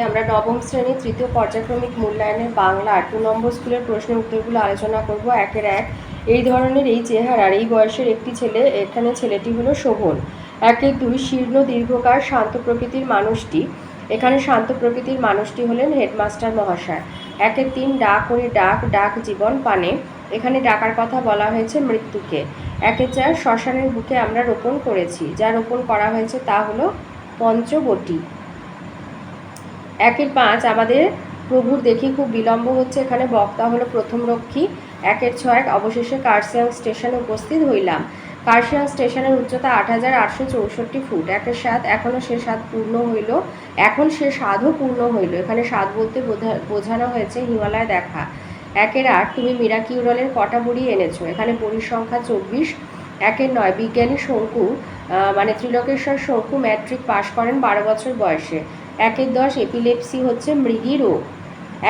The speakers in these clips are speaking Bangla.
আমরা নবম শ্রেণীর তৃতীয় পর্যায়ক্রমিক মূল্যায়নের বাংলা 2 নম্বর স্কুলের প্রশ্নের উত্তরগুলো আলোচনা করব একের এক। এই ধরনের এই চেহারার এই বয়সের একটি ছেলে, এখানে ছেলেটি হলো শোভন। একের দুই, শীর্ণ দীর্ঘকায় শান্ত প্রকৃতির মানুষটি, এখানে শান্ত প্রকৃতির মানুষটি হলেন হেডমাস্টার মহাশয়। একের তিন, ডাক ওরে ডাক, ডাক জীবন পানে, এখানে ডাকার কথা বলা হয়েছে মৃত্যুকে। একের চার, শ্মশানের বুকে আমরা রোপণ করেছি, যা রোপণ করা হয়েছে তা হলো পঞ্চবটী। একের পাঁচ, আমাদের প্রভুর দেখি খুব বিলম্ব হচ্ছে, এখানে বক্তা হলো প্রথম রক্ষী। একের ছয়, অবশেষে কার্শিয়াং স্টেশনে উপস্থিত হইলাম। কার্শিয়াং স্টেশনের উচ্চতা 8,864 ফুট। একের সাত, এখনও সে স্বাদ পূর্ণ হইল, এখন সে স্বাদও পূর্ণ হইল, এখানে স্বাদ বলতে বোঝানো হয়েছে হিমালয় দেখা। একের আট, তুমি মিরাকিউরলের কটা বড়ি এনেছো, এখানে বড়ির সংখ্যা 24। একের নয়, বিজ্ঞানী শঙ্কু মানে ত্রিলোকেশ্বর শঙ্কু ম্যাট্রিক পাশ করেন 12 বছর বয়সে। একের দশ, এপিলেপসি হচ্ছে মৃগী রোগ।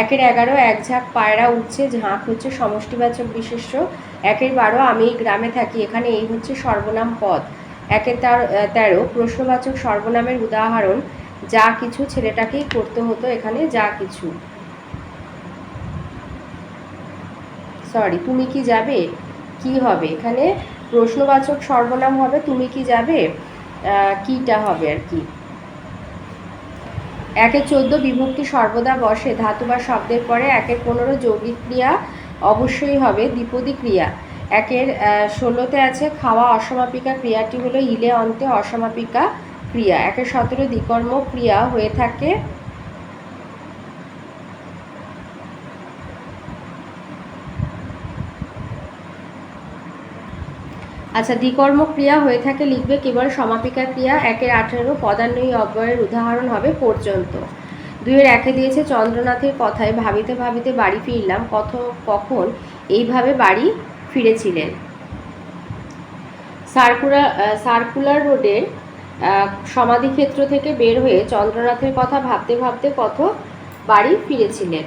একের এগারো, এক ঝাঁক পায়রা উঠছে, ঝাঁক হচ্ছে সমষ্টিবাচক বিশেষ্য। একের বারো, আমি এই গ্রামে থাকি, এখানে এই হচ্ছে সর্বনাম পদ। একের তেরো, প্রশ্নবাচক সর্বনামের উদাহরণ, যা কিছু ছেলেটাকেই করতে হতো, এখানে যা কিছু। তুমি কি যাবে, কি হবে, এখানে প্রশ্নবাচক সর্বনাম হবে তুমি কি যাবে, কিটা হবে আর কি। একের 14, বিভক্তি সর্বদা বসে ধাতু বা শব্দের পরে। একের 15, যৌগিক ক্রিয়া অবশ্যই হবে দ্বিপদী ক্রিয়া। একের 16তে আছে খাওয়া অসমাপিকা ক্রিয়াটি হলো ইলে অন্তে অসমাপিকা ক্রিয়া। একের 17, দ্বিকর্ম ক্রিয়া হয়ে থাকে দ্বিকর্ম ক্রিয়া হয়ে থাকে লিখবে কেবল সমাপিকা ক্রিয়া। একের 18, পদান্বয়ী অব্যয়ের উদাহরণ হবে পর্যন্ত। দুইয়ের একে দিয়েছে চন্দ্রনাথের কথায় ভাবিতে ভাবিতে বাড়ি ফিরলাম, কখন এইভাবে বাড়ি ফিরেছিলেন। সার্কুলার রোডের সমাধিক্ষেত্র থেকে বের হয়ে চন্দ্রনাথের কথা ভাবতে ভাবতে বাড়ি ফিরেছিলেন।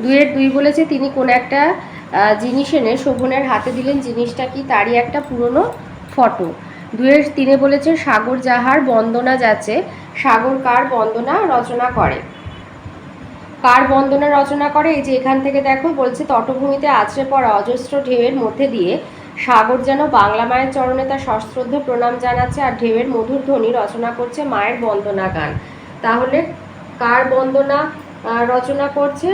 দুইয়ের দুই বলেছে তিনি কোন একটা জিনিস এনে শোভনের হাতে দিলেন, জিনিসটা কি, তারই একটা পুরনো ফটো। দুইয়ের তিনে বলেছে সাগর যাহার বন্দনা যাচ্ছে, সাগর কার বন্দনা রচনা করে, কার বন্দনা রচনা করে, এই যে এখান থেকে দেখো বলছে তটভূমিতে আছড়ে পড়া অজস্র ঢেউয়ের মধ্যে দিয়ে সাগর যেন বাংলা মায়ের চরণে তার সশ্রদ্ধ প্রণাম জানাচ্ছে, আর ঢেউয়ের মধুর ধ্বনি রচনা করছে মায়ের বন্দনা গান। তাহলে কার বন্দনা রচনা করছে,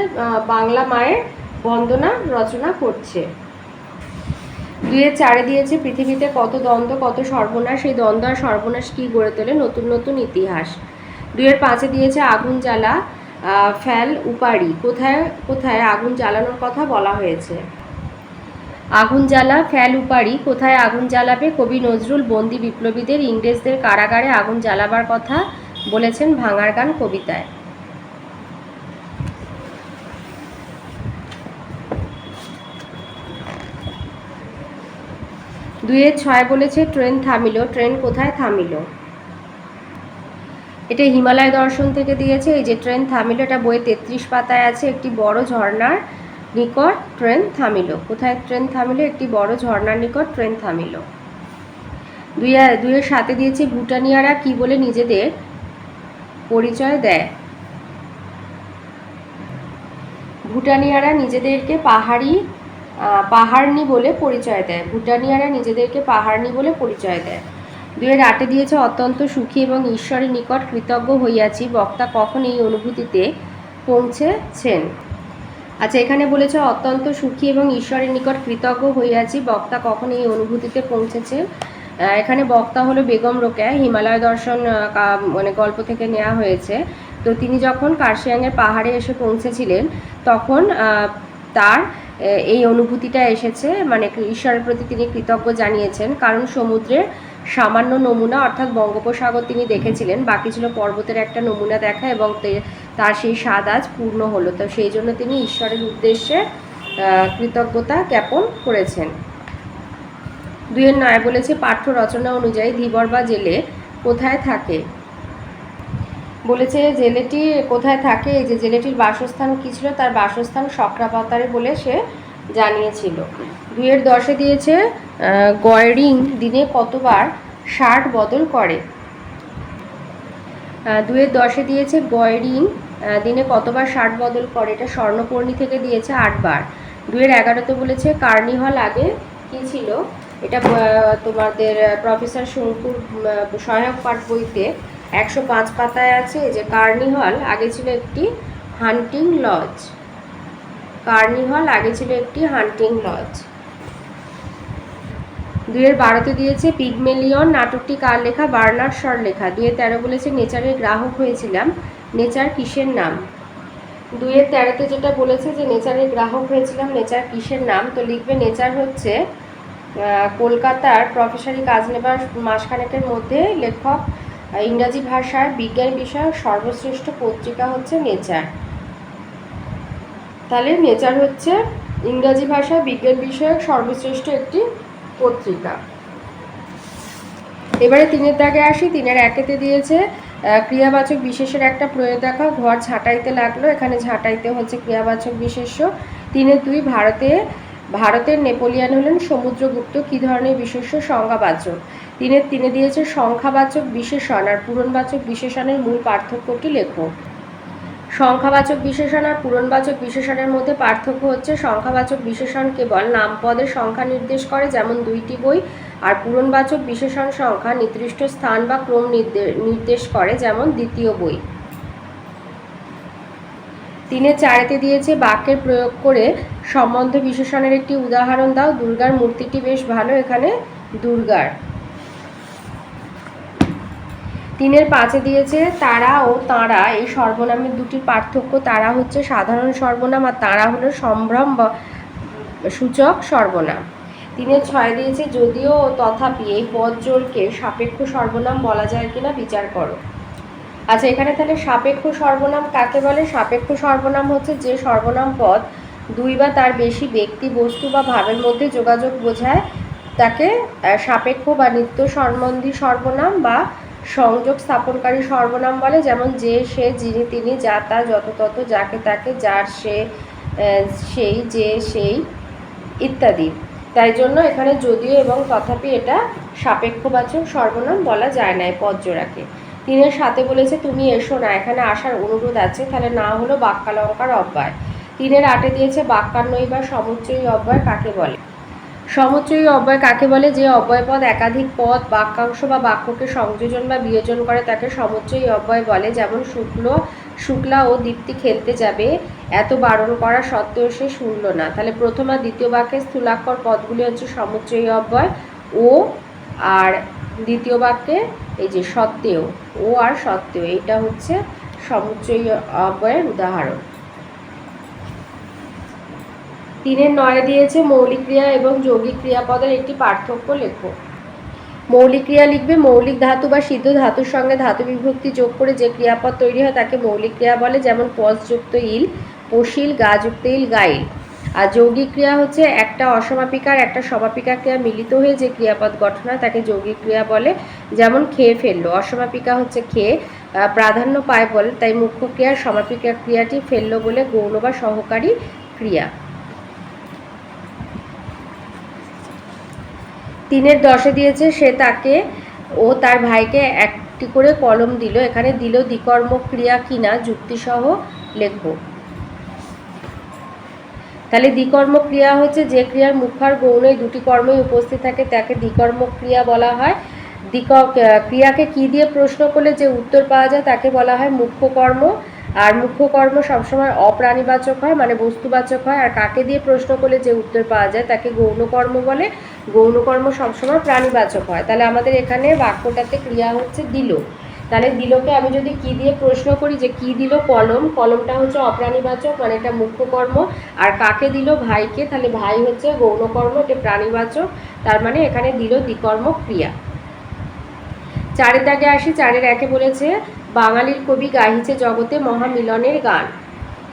বাংলা মায়ের বন্দনা রচনা করছে। দুইয়ের চারে দিয়েছে পৃথিবীতে কত দ্বন্দ্ব কত সর্বনাশ, এই দ্বন্দ্ব আর সর্বনাশ কি গড়ে তোলে নতুন নতুন ইতিহাস। দুইয়ের পাঁচে দিয়েছে আগুন জ্বালা ফেল উপাড়ি, কোথায় কোথায় আগুন জ্বালানোর কথা বলা হয়েছে। আগুন জ্বালা ফেল উপাড়ি, কোথায় আগুন জ্বালাবে, কবি নজরুল বন্দি বিপ্লবীদের ইংরেজদের কারাগারে আগুন জ্বালাবার কথা বলেছেন ভাঙার গান কবিতায়। দুইয়ের ছয় বলেছে ট্রেন থামিল, ট্রেন কোথায় থামিল, এটা হিমালয় দর্শন থেকে দিয়েছে। এই যে ট্রেন থামিল, এটা বইয়ে 33 পাতায় আছে, একটি বড় ঝর্ণার নিকট ট্রেন থামিল, কোথায় ট্রেন থামিল, একটি বড় ঝর্ণার নিকট ট্রেন থামিল। দুইয়ের সাথে দিয়েছে ভুটানিয়ারা কি বলে নিজেদের পরিচয় দেয়, ভুটানিয়ারা নিজেদেরকে পাহাড়নি বলে পরিচয় দেয়, ভুটানিয়ারা নিজেদেরকে পাহাড়নি বলে পরিচয় দেয়। দুইয়ের আটে দিয়েছে অত্যন্ত সুখী এবং ঈশ্বরের নিকট কৃতজ্ঞ হইয়াছি, বক্তা কখন এই অনুভূতিতে পৌঁছেছেন। এখানে বলেছে অত্যন্ত সুখী এবং ঈশ্বরের নিকট কৃতজ্ঞ হইয়াছি, বক্তা কখন এই অনুভূতিতে পৌঁছেছেন। এখানে বক্তা হলো বেগম রোকেয়া, হিমালয় দর্শন মানে গল্প থেকে নেওয়া হয়েছে। তো তিনি যখন কার্শিয়াংয়ের পাহাড়ে এসে পৌঁছেছিলেন তখন তার এই অনুভূতিটা এসেছে, মানে ঈশ্বরের প্রতি তিনি কৃতজ্ঞ জানিয়েছেন, কারণ সমুদ্রের সামান্য নমুনা অর্থাৎ বঙ্গোপসাগর তিনি দেখেছিলেন, বাকি ছিল পর্বতের একটা নমুনা দেখা, এবং তার সেই স্বাদ আজ পূর্ণ হলো, তো সেই জন্য তিনি ঈশ্বরের উদ্দেশ্যে কৃতজ্ঞতা জ্ঞাপন করেছেন। দুইয়ের নয় বলেছে পাঠ্য রচনা অনুযায়ী ধীবর বা জেলে কোথায় থাকে, বলেছে জেলেটি কোথায় থাকে, এই যে জেলেটির বাসস্থান কী ছিল, তার বাসস্থান শক্রাবতারে বলে সে জানিয়েছিল। 2-10 দিয়েছে গয়রিং দিনে কতবার শার্ট বদল করে। 2-10 দিয়েছে গয়রিং দিনে কতবার শার্ট বদল করে, এটা স্বর্ণপর্ণী থেকে দিয়েছে 8 বার। 2-11 বলেছে কার্নিভাল আগে কি ছিল, এটা তোমাদের প্রফেসর শঙ্কুর সহায়ক পাঠ বইতে 105 পাতায় আছে যে কার্নিভাল আগে ছিল একটি হান্টিং লজ। কার্নিভাল আগে ছিল একটি হান্টিং লজ। 2-12 দিয়েছে পিগমেলিয়ন নাটকটি কার লেখা, বার্নার্ড শর লেখা। 2-13 বলেছে নেচারের গ্রাহক হয়েছিলাম, নেচার কিসের নাম। 2-13 যেটা বলেছে যে নেচারের গ্রাহক হয়েছিলাম, নেচার কিসের নাম, তো লিখবে নেচার হচ্ছে কলকাতার প্রফেসরি কাজ নেবার মাসখানেকের মধ্যে লেখক ইংরাজি ভাষার বিজ্ঞান বিষয়ক সর্বশ্রেষ্ঠ পত্রিকা হচ্ছে নেচার। তাহলে নেচার হচ্ছে ইংরাজি ভাষা বিজ্ঞান বিষয়ক সর্বশ্রেষ্ঠ একটি পত্রিকা। এবারে 3-এর দাগে আসি। 3-1 দিয়েছে ক্রিয়াবাচক বিশেষের একটা প্রয়োগ দেখাও। ঘর ঝাঁটাইতে লাগলো, এখানে ঝাঁটাইতে হচ্ছে ক্রিয়াবাচক বিশেষ্য। 3-2 ভারতের নেপোলিয়ান হলেন সমুদ্রগুপ্ত, কী ধরনের বিশেষ্য, সংজ্ঞাবাচক। 3-3 দিয়েছে সংখ্যাবাচক বিশেষণ আর পূরণবাচক বিশেষণের মূল পার্থক্যটি লেখো। সংখ্যাবাচক বিশেষণ আর পূরণবাচক বিশেষণের মধ্যে পার্থক্য হচ্ছে সংখ্যাবাচক বিশেষণ কেবল নামপদের সংখ্যা নির্দেশ করে যেমন 2টি বই, আর পূরণবাচক বিশেষণ সংখ্যা নির্দিষ্ট স্থান বা ক্রম নির্দেশ করে যেমন 2য় বই। 3-4 দিয়েছে বাক্যের প্রয়োগ করে সম্বন্ধ বিশেষণের একটি উদাহরণ দাও। দুর্গার মূর্তিটি বেশ ভালো, এখানে দুর্গার। 3-5 দিয়েছে তারা ও তাঁরা এই সর্বনামের দুটির পার্থক্য। তারা হচ্ছে সাধারণ সর্বনাম আর তাঁরা হলো সম্ভ্রম সূচক সর্বনাম। 3-6 দিয়েছে যদিও ও তথাপি এই পদ জোড়কে সাপেক্ষ সর্বনাম বলা যায় কিনা বিচার করো। আচ্ছা, এখানে তাহলে সাপেক্ষ সর্বনাম কাকে বলে? সাপেক্ষ সর্বনাম হচ্ছে যে সর্বনাম পদ 2 বা তার বেশি ব্যক্তি, বস্তু বা ভাবের মধ্যে যোগাযোগ বোঝায় তাকে সাপেক্ষ বা নিত্য সম্বন্ধী সর্বনাম বা সংযোগ স্থাপনকারী সর্বনাম বলে, যেমন যে, সে, যিনি, তিনি, যা, তা, যত, তত, যাকে, তাকে, যার, সে, সেই, যে, সেই ইত্যাদি। তাই জন্য এখানে যদিও এবং তথাপি এটা সাপেক্ষবাচক সর্বনাম বলা যায় না এই পদজোড়াকে। 3-7 বলেছে তুমি এসো না, এখানে আসার অনুরোধ আছে, তাহলে না হলো বাক্যালঙ্কার অব্যয়। 3-8 দিয়েছে বাক্যান্বয়ী বা সমুচ্চয়ী অব্যয় কাকে বলে। সমুচ্চয়ী অব্যয় কাকে বলে? যে অব্যয়পদ একাধিক পদ, বাক্যাংশ বা বাক্যকে সংযোজন বা বিয়োজন করে তাকে সমুচ্চয়ী অব্যয় বলে, যেমন শুক্লা ও দীপ্তি খেলতে যাবে, এত বারণ করা সত্ত্বেও সে শুনল না। তাহলে প্রথম আর দ্বিতীয় বাক্যে স্থূলাক্ষর পদগুলি হচ্ছে সমুচ্চয়ী অব্যয়, ও আর দ্বিতীয় বাক্যে এই যে সত্ত্বেও, ও আর সত্ত্বেও, এইটা হচ্ছে সমুচ্চয়ী অব্যয়ের উদাহরণ। 3-9 দিয়েছে মৌলিক ক্রিয়া এবং যৌগিক ক্রিয়াপদের একটি পার্থক্য লেখো। মৌলিক ক্রিয়া লিখবে মৌলিক ধাতু বা সিদ্ধ ধাতুর সঙ্গে ধাতু বিভক্তি যোগ করে যে ক্রিয়াপদ তৈরি হয় তাকে মৌলিক ক্রিয়া বলে, যেমন পসযুক্ত ইল পশিল, গাযুক্ত ইল গাইল। আর যৌগিক ক্রিয়া হচ্ছে একটা অসমাপিকা আর একটা সমাপিকা ক্রিয়া মিলিত হয়ে যে ক্রিয়াপদ গঠন হয় তাকে যৌগিক ক্রিয়া বলে, যেমন খেয়ে ফেললো। অসমাপিকা হচ্ছে খেয়ে প্রাধান্য পায় বলে, তাই মুখ্য ক্রিয়ার সমাপিকা ক্রিয়াটি ফেললো বলে গৌণ বা সহকারী ক্রিয়া। 3-10 দিয়েছে সে তাকে ও তার ভাইকে একটি করে কলম দিল, এখানে দিল দ্বিকর্মক ক্রিয়া কিনা যুক্তিসহ লেখো। তাহলে দ্বিকর্মক ক্রিয়া হচ্ছে যে ক্রিয়ার মুখ্য আর গৌণ এই দুটি কর্মই উপস্থিত থাকে তাকে দ্বিকর্মক ক্রিয়া বলা হয়। ক্রিয়াকে কি দিয়ে প্রশ্ন করলে যে উত্তর পাওয়া যায় তাকে বলা হয় মুখ্য কর্ম, আর মুখ্য কর্ম সবসময় অপ্রাণীবাচক হয়, মানে বস্তুবাচক হয়, আর কাকে দিয়ে প্রশ্ন করলে যে উত্তর পাওয়া যায় তাকে গৌণ কর্ম বলে, গৌণ কর্ম সবসময় প্রাণীবাচক হয়। তাহলে আমাদের এখানে বাক্যটাতে ক্রিয়া হচ্ছে দিল, তাহলে দিলকে আমি যদি কি দিয়ে প্রশ্ন করি যে কি দিল, কলম, কলমটা হচ্ছে অপ্রাণীবাচক মানে এটা মুখ্য কর্ম, আর কাকে দিল, ভাইকে, তাহলে ভাই হচ্ছে গৌণ কর্ম, এটা প্রাণীবাচক, তার মানে এখানে দিল দ্বিকর্মক ক্রিয়া। 4-এর দাগে আসি। 4-1 বলেছে বাঙালির কবি গাহিছে জগতে মহামিলনের গান।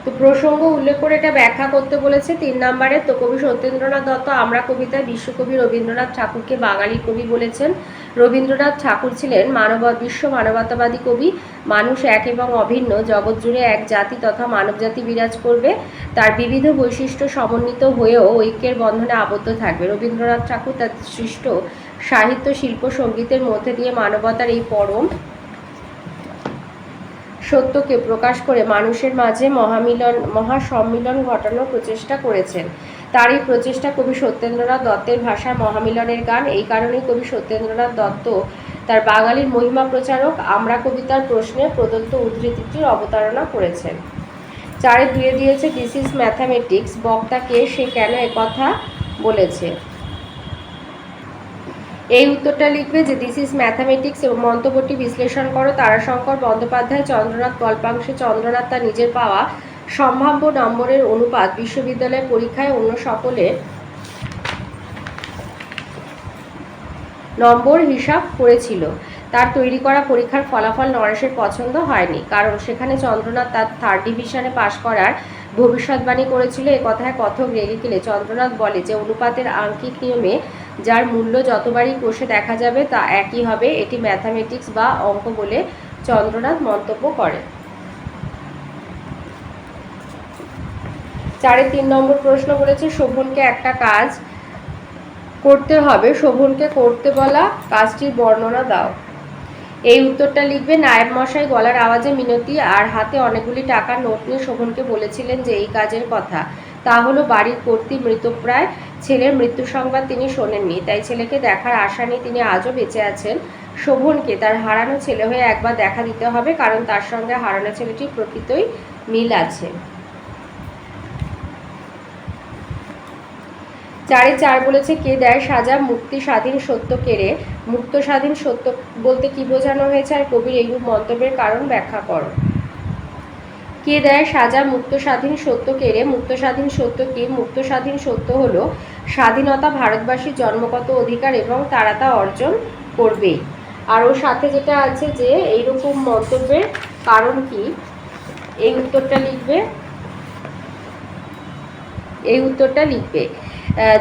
তো প্রসঙ্গ উল্লেখ করে এটা ব্যাখ্যা করতে বলেছে 3 নম্বরে। তো কবি সত্যেন্দ্রনাথ দত্ত আমরা কবিতায় বিশ্বকবি রবীন্দ্রনাথ ঠাকুরকে বাঙালি কবি বলেছেন। রবীন্দ্রনাথ ঠাকুর ছিলেন বিশ্ব মানবতাবাদী কবি। মানুষ এক এবং অভিন্ন, জগৎ জুড়ে এক জাতি তথা মানবজাতি বিরাজ করবে, তার বিবিধ বৈশিষ্ট্য সমন্বিত হয়েও ঐক্যের বন্ধনে আবদ্ধ থাকবে। রবীন্দ্রনাথ ঠাকুর তার সৃষ্ট সাহিত্য, শিল্প, সঙ্গীতের মধ্যে দিয়ে মানবতার এই পরম সত্যকে প্রকাশ করে মানুষের মাঝে মহাসম্মিলন ঘটানোর প্রচেষ্টা করেছেন। তার এই প্রচেষ্টা কবি সত্যেন্দ্রনাথ দত্তের ভাষায় মহামিলনের গান। এই কারণেই কবি সত্যেন্দ্রনাথ দত্ত তার বাঙালির মহিমা প্রচারক আমরা কবিতার প্রশ্নে প্রদত্ত উদ্ধৃতিটির অবতারণা করেছেন। 4 2 দিয়েছে দিস ইজ ম্যাথামেটিক্স, বক্তা কে, সে কেন একথা বলেছে। এই উত্তরটা লিখবে যে দিস ইজ ম্যাথামেটিক্স এবং মন্তব্যটি বিশ্লেষণ করো। তারাশঙ্কর বন্দ্যোপাধ্যায়, চন্দ্রনাথ কল্পাংশে। চন্দ্রনাথ তার নিজের পাওয়া সম্ভাব্য নম্বরের অনুপাত বিশ্ববিদ্যালয় পরীক্ষায় অন্য সকলের নম্বর হিসাব করেছিল। তার তৈরি করা পরীক্ষার ফলাফল নরেশের পছন্দ হয়নি, কারণ সেখানে চন্দ্রনাথ তার 3rd ডিভিশনে পাশ করার ভবিষ্যৎবাণী করেছিল। এ কথায় কথক রেগে গেলে চন্দ্রনাথ বলে যে অনুপাতের আঙ্কিক নিয়মে যার মূল্য যতবারই কষে দেখা যাবে তা একই হবে, এটি ম্যাথামেটিক্স বা অঙ্ক বলে চন্দ্রনাথ মন্তব্য করে। 4 3 নম্বর প্রশ্ন বলেছে শোভনকে একটা কাজ করতে হবে, শোভনকে করতে বলা কাজটির বর্ণনা দাও। এই উত্তরটা লিখবে নায়েব মশাই গলার আওয়াজে মিনতি আর হাতে অনেকগুলি টাকার নোট নিয়ে শোভনকে বলেছিলেন যে এই কাজের কথা। তা হলো বাড়ির কর্ত্রী মৃতপ্রায় ছেলের মৃত্যু সংবাদ তিনি শোনেননি, তাই ছেলেকে দেখার আশা নিয়ে তিনি আজও বেঁচে আছেন। শোভনকে তার হারানো ছেলে হয়ে একবার দেখা দিতে হবে, কারণ তার সঙ্গে হারানো ছেলেটির প্রকৃতই মিল আছে। 4 4 বলেছে কে দেয় সাজা, মুক্তি স্বাধীন সত্য কেড়ে। মুক্ত স্বাধীন সত্য বলতে কি বোঝানো হয়েছে আর কবির এইরূপ মন্তব্যের কারণ ব্যাখ্যা করো। কে দেয় সাজা, মুক্ত স্বাধীন সত্য কেড়ে। মুক্ত স্বাধীন সত্য কি? মুক্ত স্বাধীন সত্য হলো স্বাধীনতা ভারতবাসীর জন্মগত অধিকার এবং তারা তা অর্জন করবেই। আর ওর সাথে যেটা আছে যে এইরকম মন্তব্যের কারণ কি, এই উত্তরটা লিখবে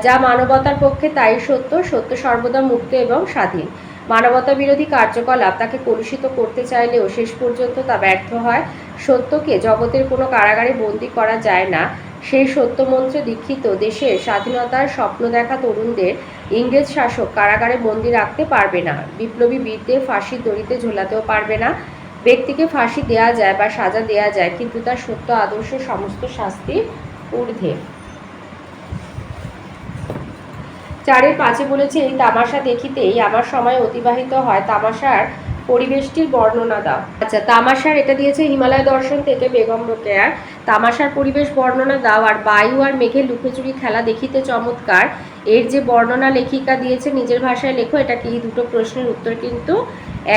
যা মানবতার পক্ষে তাই সত্য, সত্য সর্বদা মুক্ত এবং স্বাধীন। মানবতা বিরোধী কার্যকলাপ তাকে কলুষিত করতে চাইলেও শেষ পর্যন্ত তা ব্যর্থ হয়। সত্যকে জগতের কোনো কারাগারে বন্দী করা যায় না। সেই সত্যমন্ত্রে দীক্ষিত দেশের স্বাধীনতার স্বপ্ন দেখা তরুণদের ইংরেজ শাসক কারাগারে বন্দী রাখতে পারবে না, বিপ্লবী বীরদের ফাঁসির দড়িতে ঝোলাতেও পারবে না। ব্যক্তিকে ফাঁসি দেয়া যায় বা সাজা দেয়া যায়, কিন্তু তার সত্য আদর্শ সমস্ত শাস্তির ঊর্ধ্বে। 4 5 বলেছে এই তামাশা দেখিতেই আমার সময় অতিবাহিত হয়, তামাশার পরিবেশটির বর্ণনা দাও। আচ্ছা, তামাশার এটা দিয়েছে হিমালয় দর্শন থেকে বেগম রোকেয়ার। তামাশার পরিবেশ বর্ণনা দাও। আর বায়ু আর মেঘের লুকোচুরি খেলা দেখিতে চমৎকার, এর যে বর্ণনা লেখিকা দিয়েছে নিজের ভাষায় লেখো। এটা কি? এই দুটো প্রশ্নের উত্তর কিন্তু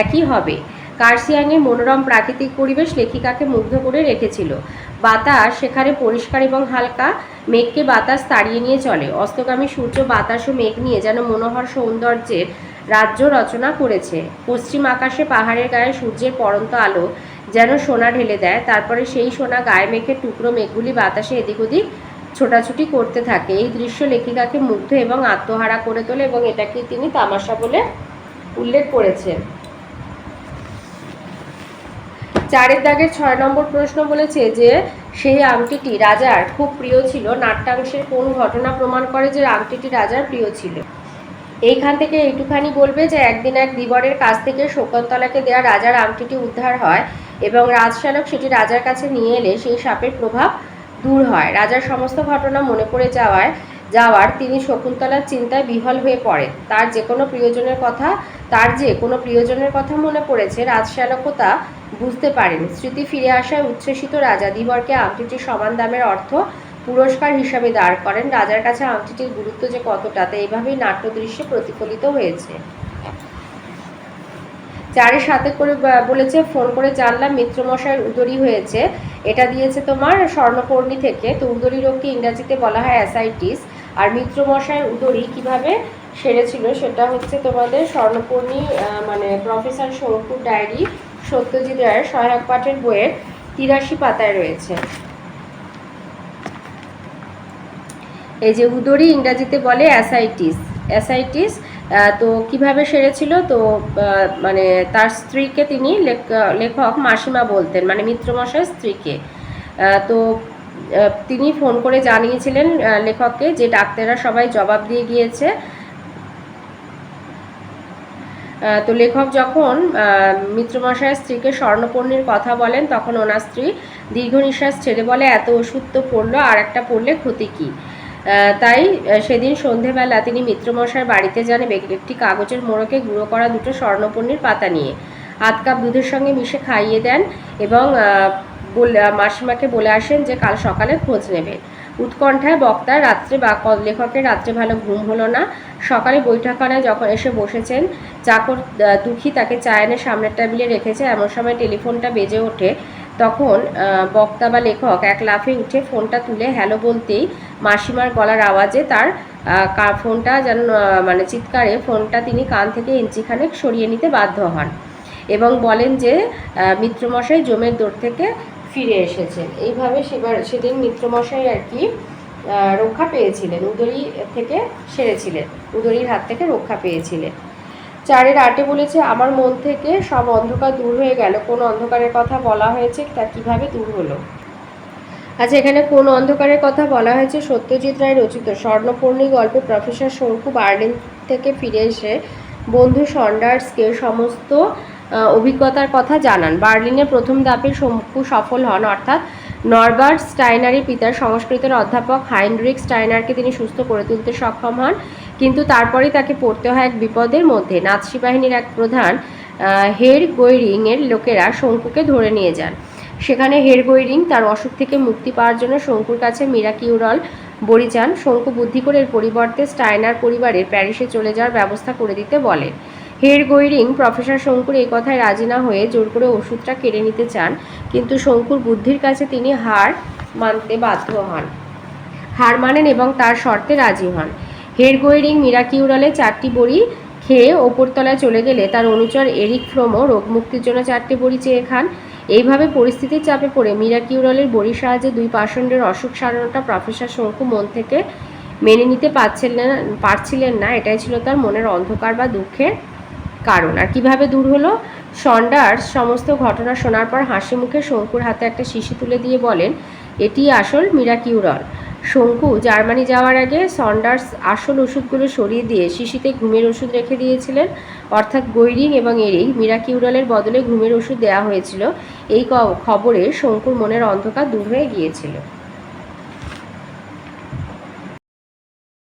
একই হবে। কার্সিয়াংয়ের মনোরম প্রাকৃতিক পরিবেশ লেখিকাকে মুগ্ধ করে রেখেছিল। বাতাস সেখানে পরিষ্কার এবং হালকা, মেঘকে বাতাস তাড়িয়ে নিয়ে চলে। অস্তগামী সূর্য বাতাস ও মেঘ নিয়ে যেন মনোহর সৌন্দর্যের রাজ্য রচনা করেছে। পশ্চিম আকাশে পাহাড়ের গায়ে সূর্যের পড়ন্ত আলো যেন সোনা ঢেলে দেয়, তারপরে সেই সোনা গায়ে মেঘের টুকরো মেঘগুলি বাতাসে এদিক ওদিক ছোটাছুটি করতে থাকে। এই দৃশ্য লেখিকাকে মুগ্ধ এবং আত্মহারা করে তোলে এবং এটাকে তিনি তামাশা বলে উল্লেখ করেছেন। 4 দাগের 6 নম্বর প্রশ্ন বলেছে যে সেই আংটিটি রাজার খুব প্রিয় ছিল। নাট্যাংশের কোন ঘটনা প্রমাণ করে যে আংটিটি রাজার প্রিয় ছিল? এইখান থেকে এইটুখানি বলবে যে একদিন এক ধীবরের কাছ থেকে শকুন্তলাকে দেওয়া রাজার আংটিটি উদ্ধার হয় এবং রাজশ্যালক সেটি রাজার কাছে নিয়ে এলে সেই শাপের প্রভাব দূর হয়। রাজার সমস্ত ঘটনা মনে পড়ে যাওয়ার তিনি শকুন্তলার চিন্তায় বিহ্বল হয়ে পড়েন। তার যে কোনো প্রিয়জনের কথা মনে পড়েছে। রাজশ্যালকও তা বুঝতে পারেন। স্মৃতি ফিরে আসায় উচ্ছ্বসিত রাজা ধীবরকে আংটিটির সমান দামের অর্থ পুরস্কার হিসাবে দাঁড় করেন। রাজার কাছে আংটিটির গুরুত্ব যে কতটা তা এইভাবেই নাট্যদৃশ্যে প্রতিফলিত হয়েছে। 4 7 করে বলেছে ফোন করে জানলাম মিত্রমশাইয়ের উদরী হয়েছে। এটা দিয়েছে তোমার স্বর্ণপর্ণী থেকে। তো উদরী রোগকে ইংরাজিতে বলা হয় অ্যাসাইটিস। আর মিত্রমশাইয়ের উদরী কিভাবে সেরেছিল সেটা হচ্ছে তোমাদের স্বর্ণপর্ণী মানে প্রফেসর শঙ্কুর ডায়েরি সত্যজিৎ রায়ের সহায়ক পাঠের বইয়ের 83 পাতায় রয়েছে। এই যে উদরী ইংরাজিতে বলে অ্যাসাইটিস। তো কিভাবে সেরেছিল, তো মানে তার স্ত্রীকে তিনি লেখক মাসিমা বলতেন, মানে মিত্রমশাইয়ের স্ত্রীকে। তো তিনি ফোন করে জানিয়েছিলেন লেখককে যে ডাক্তাররা সবাই জবাব দিয়ে গিয়েছে। তো লেখক যখন মিত্রমশাইয়ের স্ত্রীকে স্বর্ণপর্ণির কথা বলেন, তখন ওনার স্ত্রী দীর্ঘ নিঃশ্বাস ছেড়ে বলে, এত ওষুধ তো পড়লো, আর একটা পড়লে ক্ষতি কী। তাই সেদিন সন্ধেবেলা তিনি মিত্রমশাইয়ের বাড়িতে যান একটি কাগজের মোড়কে গুঁড়ো করা 2টো স্বর্ণপর্ণির পাতা নিয়ে 1/2 কাপ দুধের সঙ্গে মিশে খাইয়ে দেন এবং মাসিমাকে বলে আসেন যে কাল সকালে খোঁজ নেবেন। উৎকণ্ঠায় বক্তার রাত্রে বা লেখকের রাত্রে ভালো ঘুম হলো না। সকালে বৈঠকখানায় যখন এসে বসেছেন, চাকর দুঃখী তাকে চা এনে সামনের টেবিলে রেখেছে, এমন সময় টেলিফোনটা বেজে ওঠে। তখন বক্তা বা লেখক এক লাফে উঠে ফোনটা তুলে হ্যালো বলতেই মাসিমার গলার আওয়াজে তার ফোনটা যেন মানে চিৎকারে ফোনটা তিনি কান থেকে ইঞ্চিখানেক সরিয়ে নিতে বাধ্য হন এবং বলেন যে মিত্রমশাই জমের দৌড় থেকে ফিরে এসেছেন। এইভাবে সেদিন মিত্রমশাই আর কি রক্ষা পেয়েছিলেন, উদরী থেকে সেরেছিলেন, উদরীর হাত থেকে রক্ষা পেয়েছিলেন। 4-8 বলেছে, আমার মন থেকে সব অন্ধকার দূর হয়ে গেল। কোন অন্ধকারের কথা বলা হয়েছে, তা কিভাবে দূর হলো? আচ্ছা, এখানে কোন অন্ধকারের কথা বলা হয়েছে? সত্যজিৎ রায় রচিত স্বর্ণপর্ণী গল্পে প্রফেসর শঙ্কু বার্লিন থেকে ফিরে এসে বন্ধু সন্ডার্সকে সমস্ত অভিজ্ঞতার কথা জানান। বার্লিনের প্রথম ধাপে শঙ্কু সফল হন, অর্থাৎ নরবার্ট স্টাইনারের পিতার সংস্কৃতের অধ্যাপক হাইনরিখ স্টাইনারকে তিনি সুস্থ করে তুলতে সক্ষম হন, কিন্তু তারপরেই তাকে পড়তে হয় এক বিপদের মধ্যে। নাৎসি বাহিনীর এক প্রধান হের গোয়রিংয়ের লোকেরা শঙ্কুকে ধরে নিয়ে যান। সেখানে হের গোয়রিং তার অসুখ থেকে মুক্তি পাওয়ার জন্য শঙ্কুর কাছে মিরাকিউরল বড়ি চান। শঙ্কু বুদ্ধি করে এর পরিবর্তে স্টাইনার পরিবারের প্যারিসে চলে যাওয়ার ব্যবস্থা করে দিতে বলেন। হের গোয়রিং প্রফেসর শঙ্কুর এই কথায় রাজি না হয়ে জোর করে ওষুধটা কেড়ে নিতে চান, কিন্তু শঙ্কুর বুদ্ধির কাছে তিনি হার মানেন এবং তার শর্তে রাজি হন। হের গোয়রিং মিরাকিউরলে 4টি বড়ি খেয়ে ওপরতলায় চলে গেলে তার অনুচর এরিক ফ্রোমো রোগমুক্তির জন্য 4টি বড়ি চেয়ে খান। এইভাবে পরিস্থিতির চাপে পড়ে মিরাকিউরলের বড়ির সাহায্যে 2 পাষণ্ডের অসুখ সারানোটা প্রফেসর শঙ্কু মন থেকে মেনে নিতে পারছিলেন না। এটাই ছিল তার মনের অন্ধকার বা দুঃখের কারণ। আর কিভাবে দূর হলো? সন্ডার্স সমস্ত ঘটনা শোনার পর হাসি মুখে শঙ্কুর হাতে একটা শিশি তুলে দিয়ে বলেন, এটি আসল মিরাকিউরল। শঙ্কু জার্মানি যাওয়ার আগে সন্ডার্স আসল ওষুধগুলো সরিয়ে দিয়ে শিশিতে ঘুমের ওষুধ রেখে দিয়েছিলেন, অর্থাৎ গোয়রিং এবং এরিক মিরাকিউরলের বদলে ঘুমের ওষুধ দেওয়া হয়েছিল। এই খবরে শঙ্কুর মনের অন্ধকার দূর হয়ে গিয়েছিল।